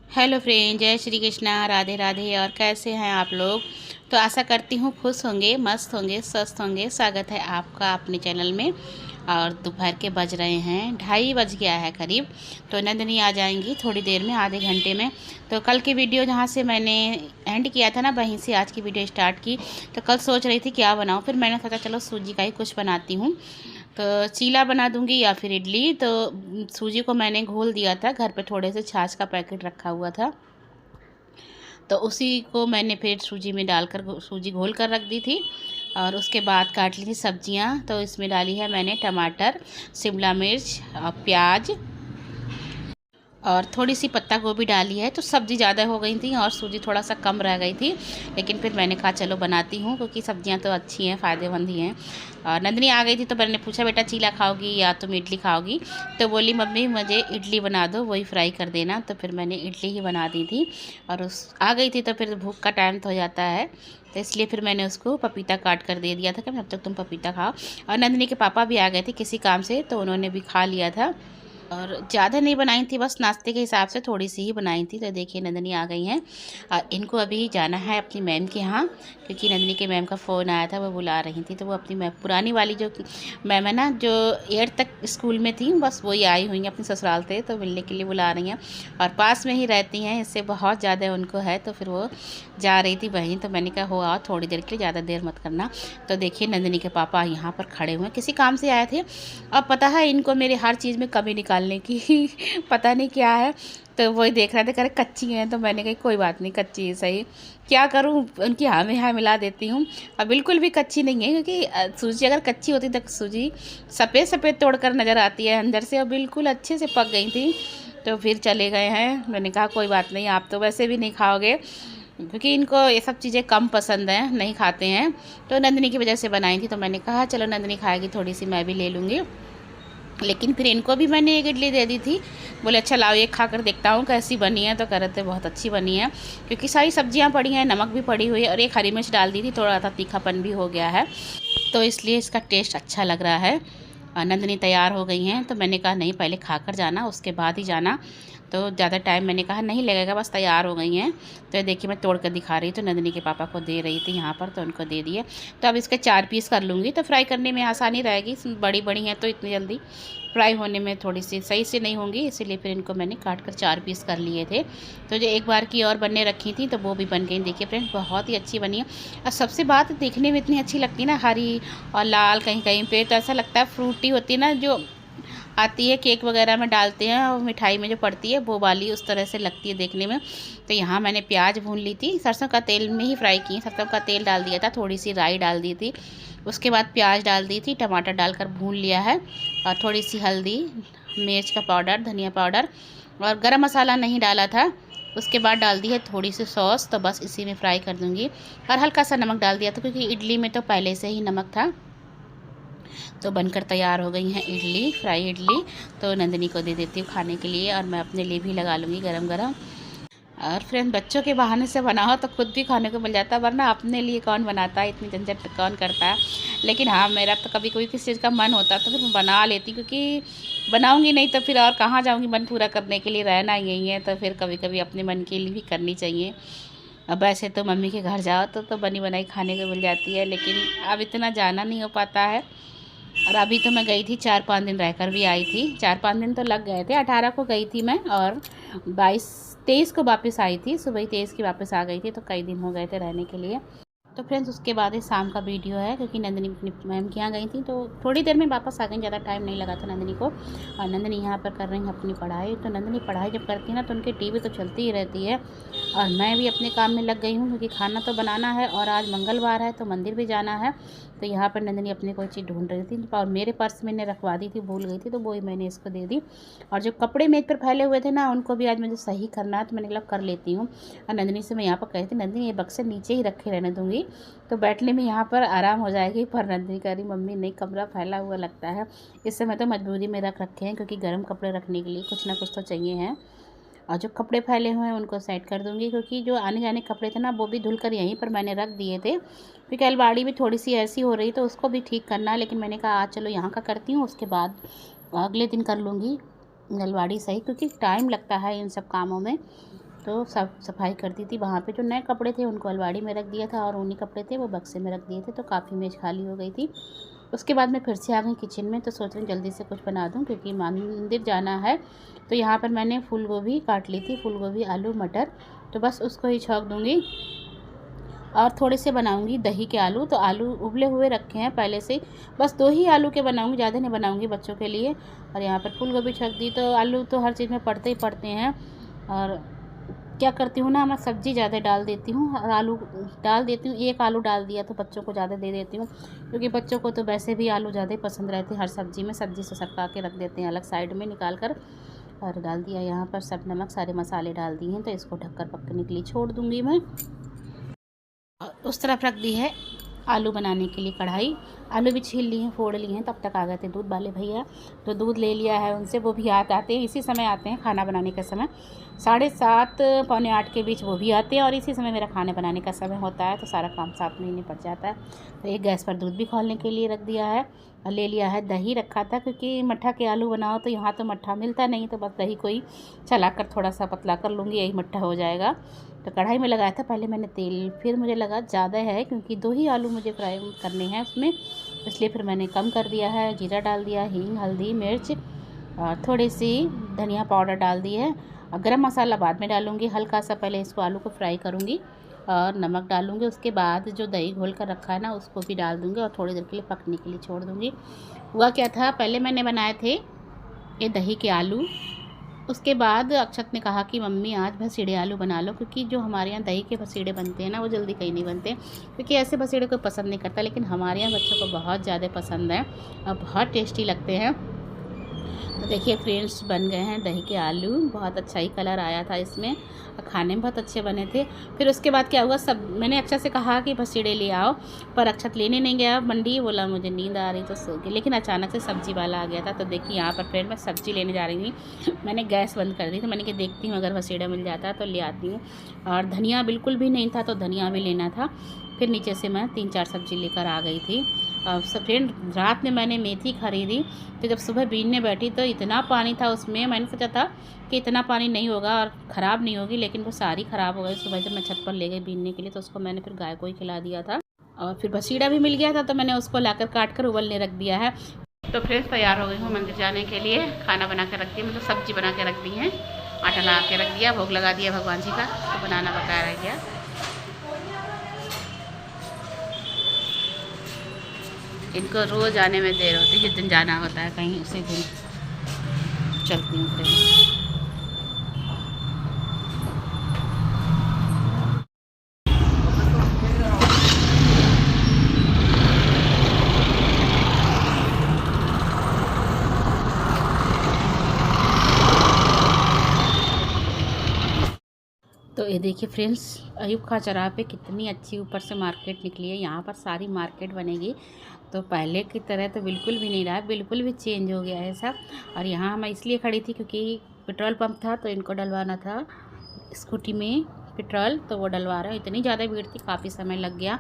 Hello friend, जय श्री कृष्णा, राधे राधे। और कैसे हैं आप लोग? तो आशा करती हूँ खुश होंगे, मस्त होंगे, स्वस्थ होंगे। स्वागत है आपका अपने चैनल में। और दोपहर के बज रहे हैं 2:30 बज गया है करीब। तो नंदिनी आ जाएंगी थोड़ी देर में, आधे घंटे में। तो कल की वीडियो जहाँ से मैंने एंड किया था ना, वहीं से आज की वीडियो स्टार्ट की। तो कल सोच रही थी क्या बनाऊँ, फिर मैंने सोचा चलो सूजी का ही कुछ बनाती हूँ। तो चीला बना दूंगी या फिर इडली। तो सूजी को मैंने घोल दिया था, घर पे थोड़े से छाछ का पैकेट रखा हुआ था, तो उसी को मैंने फिर सूजी में डालकर सूजी घोल कर रख दी थी। और उसके बाद काट ली थी सब्जियां। तो इसमें डाली है मैंने टमाटर, शिमला मिर्च और प्याज, और थोड़ी सी पत्ता गोभी डाली है। तो सब्ज़ी ज़्यादा हो गई थी और सूजी थोड़ा सा कम रह गई थी, लेकिन फिर मैंने कहा चलो बनाती हूँ, क्योंकि सब्जियाँ तो अच्छी हैं, फ़ायदेमंद ही हैं। और नंदनी आ गई थी तो मैंने पूछा बेटा चीला खाओगी या तुम इडली खाओगी? तो बोली मम्मी मुझे इडली बना दो, वही फ्राई कर देना। तो फिर मैंने इडली ही बना दी थी। और उस आ गई थी तो फिर भूख का टाइम तो हो जाता है, तो इसलिए फिर मैंने उसको पपीता काट कर दे दिया था कि जब तक तुम पपीता खाओ। और नंदनी के पापा भी आ गए थे किसी काम से, तो उन्होंने भी खा लिया था। और ज़्यादा नहीं बनाई थी, बस नाश्ते के हिसाब से थोड़ी सी ही बनाई थी। तो देखिए नंदनी आ गई हैं। इनको अभी जाना है अपनी मैम के यहाँ, क्योंकि नंदनी के मैम का फ़ोन आया था, वो बुला रही थी। तो वो अपनी मैम, पुरानी वाली जो मैम है ना, जो 8th तक स्कूल में थी, बस वही आई हुई हैं अपने ससुराल से, तो मिलने के लिए बुला रही हैं। और पास में ही रहती हैं, इससे बहुत ज़्यादा उनको है, तो फिर वो जा रही थी वहीं। तो मैंने कहा हो आओ थोड़ी देर के लिए, ज़्यादा देर मत करना। तो देखिए नंदनी के पापा यहाँ पर खड़े हुए हैं, किसी काम से आए थे। अब पता है इनको मेरे हर चीज़ में कमी निकालने की पता नहीं क्या है। तो वही देख रहे थे, कह रहे कच्ची हैं। तो मैंने कही कोई बात नहीं, कच्ची है सही, क्या करूं, उनकी हाँ में हाँ मिला देती हूँ। और बिल्कुल भी कच्ची नहीं है, क्योंकि सूजी अगर कच्ची होती तो सूजी सफ़ेद सफ़ेद तोड़ कर नज़र आती है अंदर से, और बिल्कुल अच्छे से पक गई थी। तो फिर चले गए हैं। मैंने कहा कोई बात नहीं, आप तो वैसे भी नहीं खाओगे, क्योंकि इनको ये सब चीज़ें कम पसंद हैं, नहीं खाते हैं। तो नंदिनी की वजह से बनाई थी। तो मैंने कहा चलो नंदिनी खाएगी थोड़ी सी, मैं भी ले लूँगी। लेकिन फिर इनको भी मैंने एक इडली दे दी थी। बोले अच्छा लाओ एक खा कर देखता हूँ कैसी बनी है। तो कह रहे थे बहुत अच्छी बनी है, क्योंकि सारी सब्जियाँ पड़ी हैं, नमक भी पड़ी हुई है, और एक हरी मिर्च डाल दी थी, थोड़ा सा तीखापन भी हो गया है, तो इसलिए इसका टेस्ट अच्छा लग रहा है। नंदनी तैयार हो गई हैं। तो मैंने कहा नहीं पहले खा कर जाना, उसके बाद ही जाना। तो ज़्यादा टाइम मैंने कहा नहीं लगेगा, बस तैयार हो गई हैं। तो देखिए मैं तोड़ कर दिखा रही, तो नंदनी के पापा को दे रही थी यहाँ पर, तो उनको दे दिए। तो अब इसके 4 पीस कर लूँगी, तो फ्राई करने में आसानी रहेगी। बड़ी बड़ी हैं तो इतनी जल्दी फ्राई होने में थोड़ी सी सही से नहीं होंगी, इसीलिए फिर इनको मैंने काट कर 4 पीस कर लिए थे। तो जो एक बार की और बनने रखी थी, तो वो भी बन गई। देखिए फ्रेंड्स बहुत ही अच्छी बनी है। और सबसे बात देखने में इतनी अच्छी लगती है ना, हरी और लाल कहीं कहीं पे, तो ऐसा लगता है फ्रूटी होती है ना, जो आती है केक वगैरह में डालते हैं और मिठाई में जो पड़ती है, वो वाली उस तरह से लगती है देखने में। तो यहाँ मैंने प्याज भून ली थी, सरसों का तेल में ही फ्राई की, सरसों का तेल डाल दिया था, थोड़ी सी राई डाल दी थी, उसके बाद प्याज डाल दी थी, टमाटर डालकर भून लिया है। और थोड़ी सी हल्दी, मिर्च का पाउडर, धनिया पाउडर, और गरम मसाला नहीं डाला था। उसके बाद डाल दी है थोड़ी सी सॉस, तो बस इसी में फ्राई कर दूँगी। और हल्का सा नमक डाल दिया था, क्योंकि इडली में तो पहले से ही नमक था। तो बनकर तैयार हो गई हैं इडली, फ्राई इडली। तो नंदिनी को दे देती हूँ खाने के लिए, और मैं अपने लिए भी लगा लूँगी गरम गरम। और फ्रेंड बच्चों के बहाने से बनाओ तो खुद भी खाने को मिल जाता है, वरना अपने लिए कौन बनाता है, इतनी झंझट कौन करता है। लेकिन हाँ मेरा तो कभी कभी किसी चीज़ का मन होता है तो फिर मैं बना लेती, क्योंकि बनाऊँगी नहीं तो फिर और कहाँ जाऊँगी मन पूरा करने के लिए, रहना यही है। तो फिर कभी कभी अपने मन के लिए भी करनी चाहिए। अब वैसे तो मम्मी के घर जाओ तो बनी बनाई खाने को मिल जाती है, लेकिन अब इतना जाना नहीं हो पाता है। और अभी तो मैं गई थी 4-5 दिन रहकर भी आई थी, 4-5 दिन तो लग गए थे। 18 को गई थी मैं, और 22-23 को वापस आई थी, सुबह ही 23 की वापस आ गई थी। तो कई दिन हो गए थे रहने के लिए। तो फ्रेंड्स उसके बाद ही शाम का वीडियो है, क्योंकि नंदिनी अपनी मैम के यहाँ गई थी, तो थोड़ी देर में वापस आ गई, ज़्यादा टाइम नहीं लगा था नंदिनी को। और नंदिनी यहाँ पर कर रही हैं अपनी पढ़ाई। तो नंदिनी पढ़ाई जब करती है ना, तो उनकी टीवी तो चलती ही रहती है। और मैं भी अपने काम में लग गई हूँ, क्योंकि खाना तो बनाना है, और आज मंगलवार है तो मंदिर भी जाना है। तो यहाँ पर नंदिनी अपने कोई चीज़ ढूंढ रही थी, और मेरे पर्स मैंने रखवा दी थी, भूल गई थी, तो वही मैंने इसको दे दी। और जो कपड़े मेज पर फैले हुए थे ना, उनको भी आज मुझे सही करना है, तो मैंने कहा कर लेती हूँ। और नंदिनी से मैं यहाँ पर कही थी नंदिनी ये बक्से नीचे ही रखे रहने दूँगी, तो बैठने में यहाँ पर आराम हो जाएगी। पर नंदिनी कह रही मम्मी नहीं, कमरा फैला हुआ लगता है। इस समय तो मजबूरी में रख रखे हैं, क्योंकि गर्म कपड़े रखने के लिए कुछ ना कुछ तो चाहिए हैं। और जो कपड़े फैले हुए हैं उनको साइड कर दूँगी, क्योंकि जो आने जाने कपड़े थे ना, वो भी धुलकर यहीं पर मैंने रख दिए थे, क्योंकि अलमारी भी थोड़ी सी ऐसी हो रही, तो उसको भी ठीक करना है। लेकिन मैंने कहा आज चलो यहाँ का करती हूँ, उसके बाद अगले दिन कर लूँगी अलमारी सही, क्योंकि टाइम लगता है इन सब कामों में। तो सब सफाई कर दी थी। वहाँ पे जो नए कपड़े थे उनको अलमारी में रख दिया था और ऊनी कपड़े थे वो बक्से में रख दिए थे, तो काफ़ी मेज़ खाली हो गई थी। उसके बाद मैं फिर से आ गई किचन में, तो सोच रही जल्दी से कुछ बना दूँ क्योंकि मंदिर जाना है। तो यहाँ पर मैंने फूल गोभी काट ली थी, फूल गोभी, आलू, मटर, तो बस उसको ही छौंक दूँगी। और थोड़े से बनाऊंगी दही के आलू, तो आलू उबले हुए रखे हैं पहले से, बस 2 ही आलू के बनाऊंगी, ज़्यादा नहीं बनाऊंगी बच्चों के लिए। और यहाँ पर फूल गोभी छक दी। तो आलू तो हर चीज़ में पड़ते ही पड़ते हैं। और क्या करती हूँ ना, मैं सब्ज़ी ज़्यादा डाल देती हूँ और आलू डाल देती हूँ। 1 आलू डाल दिया तो बच्चों को ज़्यादा दे देती हूँ, क्योंकि बच्चों को तो वैसे भी आलू ज़्यादा ही पसंद रहते हैं हर सब्ज़ी में। सब्ज़ी से सरका के रख देते हैं अलग साइड में निकाल कर। और डाल दिया यहाँ पर सब नमक, सारे मसाले डाल दिए हैं। तो इसको ढककर पकने के लिए छोड़ दूँगी मैं। और उस तरफ रख दी है आलू बनाने के लिए कढ़ाई। आलू भी छील लिए हैं, फोड़ लिए हैं। तब तक आ गए थे दूध वाले भैया, तो दूध ले लिया है उनसे। वो भी आते हैं इसी समय, आते हैं खाना बनाने का समय, 7:30 पौने 8 के बीच वो भी आते हैं। और इसी समय मेरा खाने बनाने का समय होता है, तो सारा काम साथ में ही निपट जाता है। तो एक गैस पर दूध भी खौलने के लिए रख दिया है। और ले लिया है दही, रखा था क्योंकि मट्ठा के आलू बनाओ तो यहाँ तो मट्ठा मिलता नहीं, तो बस दही को ही चलाकर थोड़ा सा पतला कर लूँगी, यही मट्ठा हो जाएगा। तो कढ़ाई में लगाया था पहले मैंने तेल, फिर मुझे लगा ज़्यादा है क्योंकि 2 ही आलू मुझे फ्राई करने हैं उसमें, इसलिए फिर मैंने कम कर दिया है। जीरा डाल दिया, हींग, हल्दी, मिर्च और थोड़ी सी धनिया पाउडर डाल दी है। और गरम मसाला बाद में डालूँगी, हल्का सा पहले इसको आलू को फ्राई करूँगी और नमक डालूँगी। उसके बाद जो दही घोल कर रखा है ना उसको भी डाल दूँगी और थोड़ी देर के लिए पकने के लिए छोड़ दूँगी। हुआ क्या था, पहले मैंने बनाए थे ये दही के आलू, उसके बाद अक्षत ने कहा कि मम्मी आज भसीड़े आलू बना लो, क्योंकि जो हमारे यहाँ दही के भसीड़े बनते हैं ना वो जल्दी कहीं नहीं बनते, क्योंकि ऐसे भसीड़े कोई पसंद नहीं करता, लेकिन हमारे यहाँ बच्चों को बहुत ज़्यादा पसंद है और बहुत टेस्टी लगते हैं। तो देखिए फ्रेंड्स, बन गए हैं दही के आलू, बहुत अच्छा ही कलर आया था इसमें और खाने में बहुत अच्छे बने थे। फिर उसके बाद क्या हुआ, सब मैंने अक्षत से कहा कि भसीड़े ले आओ, पर अक्षत लेने नहीं गया मंडी, बोला मुझे नींद आ रही तो सो गई। लेकिन अचानक से सब्ज़ी वाला आ गया था। तो देखिए यहाँ पर फ्रेंड मैं सब्ज़ी लेने जा रही थी, मैंने गैस बंद कर दी थी। मैंने कि देखती हूँ अगर भसीड़ा मिल जाता है तो ले आती हूँ। और धनिया बिल्कुल भी नहीं था, तो धनिया भी लेना था। फिर नीचे से मैं 3-4 सब्ज़ी लेकर आ गई थी। और सब फ्रेंड, रात में मैंने मेथी खरीदी, तो जब सुबह बीनने बैठी तो इतना पानी था उसमें, मैंने सोचा था कि इतना पानी नहीं होगा और ख़राब नहीं होगी, लेकिन वो सारी ख़राब हो गई। सुबह जब मैं छत पर ले गई बीनने के लिए तो उसको मैंने फिर गाय को ही खिला दिया था। और फिर भसीड़ा भी मिल गया था, तो मैंने उसको लाकर काट कर उबलने रख दिया है। तो फ्रेंड्स, तैयार हो गई हूँ मंदिर जाने के लिए। खाना बना के रख दिया, मतलब सब्ज़ी बना के रख दी है, आटा लगा के रख दिया, भोग लगा दिया भगवान जी का, तो बनाना बकाया रह गया। इनको रोज़ आने में देर होती है, जिस दिन जाना होता है कहीं उसी दिन चलती हूँ फिर। तो ये देखिए फ्रेंड्स, अयूब खां चौराहे पे कितनी अच्छी ऊपर से मार्केट निकली है। यहाँ पर सारी मार्केट बनेगी, तो पहले की तरह तो बिल्कुल भी नहीं रहा, बिल्कुल भी चेंज हो गया है सब। और यहाँ मैं इसलिए खड़ी थी क्योंकि पेट्रोल पंप था, तो इनको डलवाना था स्कूटी में पेट्रोल, तो वो डलवा रहा है। इतनी ज़्यादा भीड़ थी, काफ़ी समय लग गया।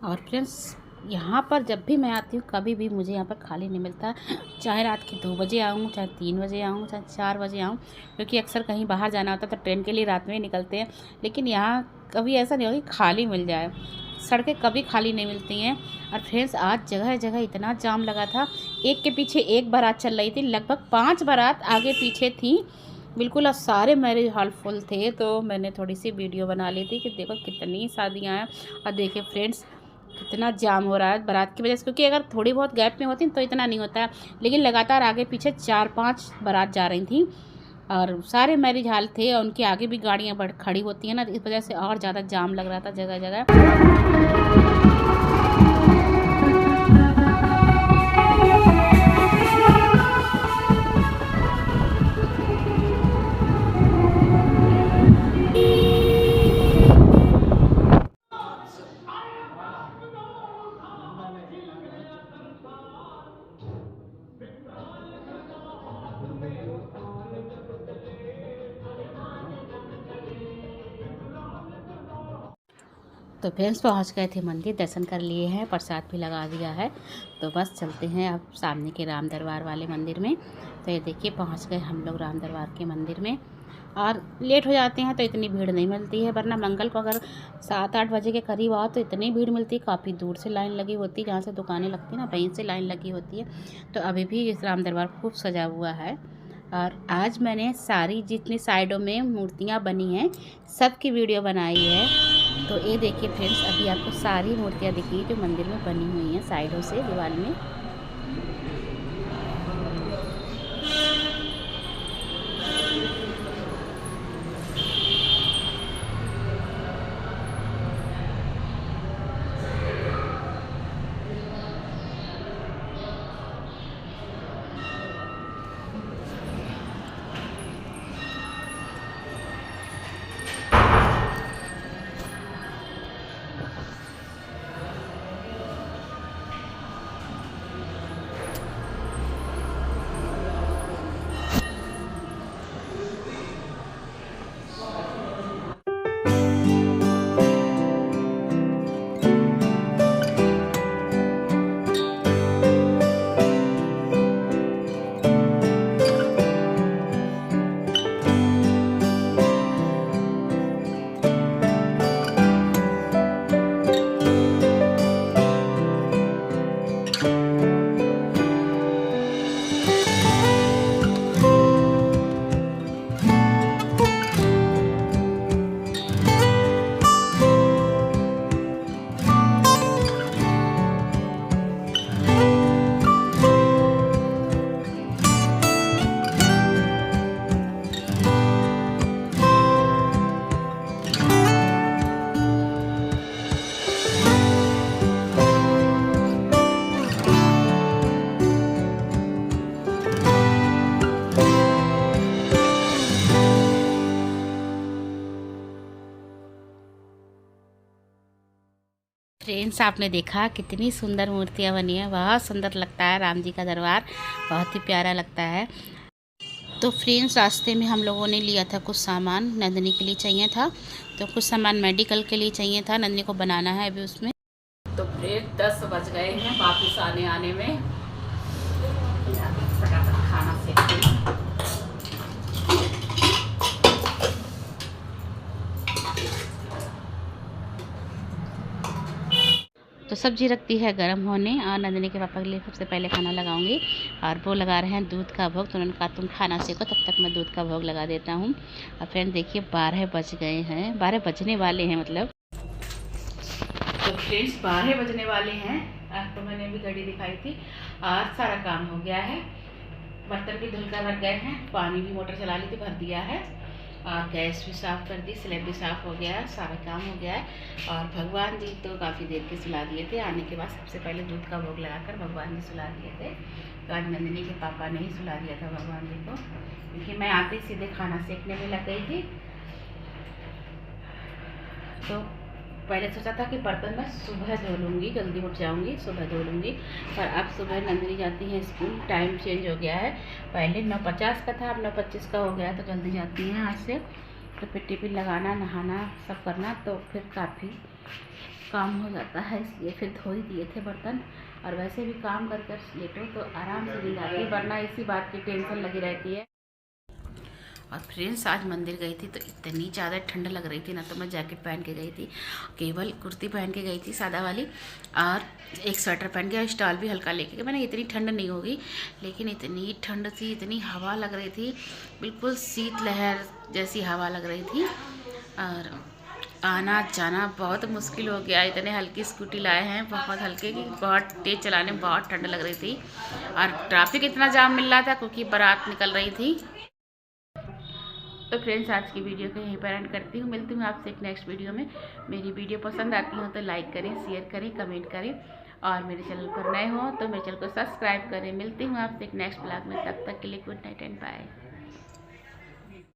और फ्रेंड्स, यहाँ पर जब भी मैं आती हूँ कभी भी मुझे यहाँ पर खाली नहीं मिलता, चाहे रात के 2 बजे आऊँ, चाहे 3 बजे आऊँ, चाहे 4 बजे आऊँ, क्योंकि अक्सर कहीं बाहर जाना होता है तो ट्रेन के लिए रात में ही निकलते हैं। लेकिन यहाँ कभी ऐसा नहीं होगा कि खाली मिल जाए, सड़कें कभी खाली नहीं मिलती हैं। और फ्रेंड्स, आज जगह जगह इतना जाम लगा था, एक के पीछे एक बारात चल रही थी, लगभग 5 बारात आगे पीछे थी बिल्कुल, और सारे मैरिज हॉल फुल थे। तो मैंने थोड़ी सी वीडियो बना ली थी कि देखो कितनी शादियाँ हैं। और देखिए फ्रेंड्स, कितना जाम हो रहा है बारात की वजह से, क्योंकि अगर थोड़ी बहुत गैप में होती तो इतना नहीं होता है, लेकिन लगातार आगे पीछे 4-5 बारात जा रही थी और सारे मैरिज हॉल थे और उनके आगे भी गाड़ियाँ खड़ी होती हैं ना, इस वजह से और ज़्यादा जाम लग रहा था जगह जगह। तो फ्रेंड्स, पहुंच गए थे मंदिर, दर्शन कर लिए हैं, प्रसाद भी लगा दिया है। तो बस चलते हैं अब सामने के राम दरबार वाले मंदिर में। तो ये देखिए पहुंच गए हम लोग राम दरबार के मंदिर में। और लेट हो जाते हैं तो इतनी भीड़ नहीं मिलती है, वरना मंगल को अगर 7-8 बजे के करीब आओ तो इतनी भीड़ मिलती है, काफ़ी दूर से लाइन लगी होती है, जहाँ से दुकानें लगती हैं ना वहीं से लाइन लगी होती है। तो अभी भी इस राम दरबार खूब सजा हुआ है। और आज मैंने सारी जितनी साइडों में मूर्तियाँ बनी हैं सब की वीडियो बनाई है। तो ये देखिए फ्रेंड्स, अभी आपको सारी मूर्तियाँ दिखी जो मंदिर में बनी हुई हैं साइडों से दीवार में। फ्रेंड्स, आपने देखा कितनी सुंदर मूर्तियाँ बनी हैं, बहुत सुंदर लगता है राम जी का दरबार, बहुत ही प्यारा लगता है। तो फ्रेंड्स, रास्ते में हम लोगों ने लिया था कुछ सामान, नंदिनी के लिए चाहिए था, तो कुछ सामान मेडिकल के लिए चाहिए था, नंदिनी को बनाना है अभी उसमें। तो फ्रेंड्स 10 बज गए हैं वापस आने में, फटाफट खाना सेकते हैं। तो सब्जी रखती है गर्म होने, और नंदिनी के पापा के लिए सबसे पहले खाना लगाऊंगी, और वो लगा रहे हैं दूध का भोग। तो उन्होंने कहा तुम खाना सेको, तब तक मैं दूध का भोग लगा देता हूँ। और फ्रेंड देखिए 12 बज गए हैं, 12 बजने वाले हैं मतलब। तो फ्रेंड्स 12 बजने वाले हैं, आपको मैंने अभी घड़ी दिखाई थी, और सारा काम हो गया है। बर्तन भी धुलकर रख गए हैं, पानी भी मोटर चला ली थी, भर दिया है, और गैस भी साफ़ कर दी, स्लैब भी साफ़ हो गया है, सारा काम हो गया है। और भगवान जी तो काफ़ी देर के सुला दिए थे, आने के बाद सबसे पहले दूध का भोग लगाकर भगवान जी सुला दिए थे। तो आज नंदिनी के पापा ने ही सुला दिया था भगवान जी को, क्योंकि मैं आते ही सीधे खाना सेकने में लग गई थी। तो पहले सोचा था कि बर्तन मैं सुबह धो लूँगी, जल्दी उठ जाऊँगी, सुबह धो लूँगी, पर अब सुबह नंदिनी जाती है स्कूल, टाइम चेंज हो गया है। पहले 9:50 का था, अब 9:25 का हो गया, तो जल्दी जाती हैं आज से। तो फिर टिफिन लगाना, नहाना सब करना, तो फिर काफ़ी काम हो जाता है, इसलिए फिर धो ही दिए थे बर्तन। और वैसे भी काम कर कर लेटो तो आराम से नींद आती है, वरना इसी बात की टेंशन लगी रहती है। और फ्रेंड्स आज मंदिर गई थी तो इतनी ज़्यादा ठंड लग रही थी ना, तो मैं जैकेट पहन के गई थी, केवल कुर्ती पहन के गई थी सादा वाली, और एक स्वेटर पहन के, स्टॉल भी हल्का लेके गई। मैंने इतनी ठंड नहीं होगी, लेकिन इतनी ठंड थी, इतनी हवा लग रही थी, बिल्कुल शीतलहर जैसी हवा लग रही थी, और आना जाना बहुत मुश्किल हो गया। इतने हल्की स्कूटी लाए हैं, बहुत हल्के की, बहुत तेज़ चलाने में बहुत ठंड लग रही थी, और ट्रैफिक इतना जाम मिल रहा था क्योंकि बारात निकल रही थी। तो फ्रेंड्स आज की वीडियो को यहीं पर एंड करती हूँ, मिलती हूँ आपसे एक नेक्स्ट वीडियो में। मेरी वीडियो पसंद आती हो तो लाइक करें, शेयर करें, कमेंट करें, और मेरे चैनल पर नए हो तो मेरे चैनल को सब्सक्राइब करें। मिलती हूँ आपसे एक नेक्स्ट ब्लॉग में, तब तक के लिए गुड नाइट एंड बाय।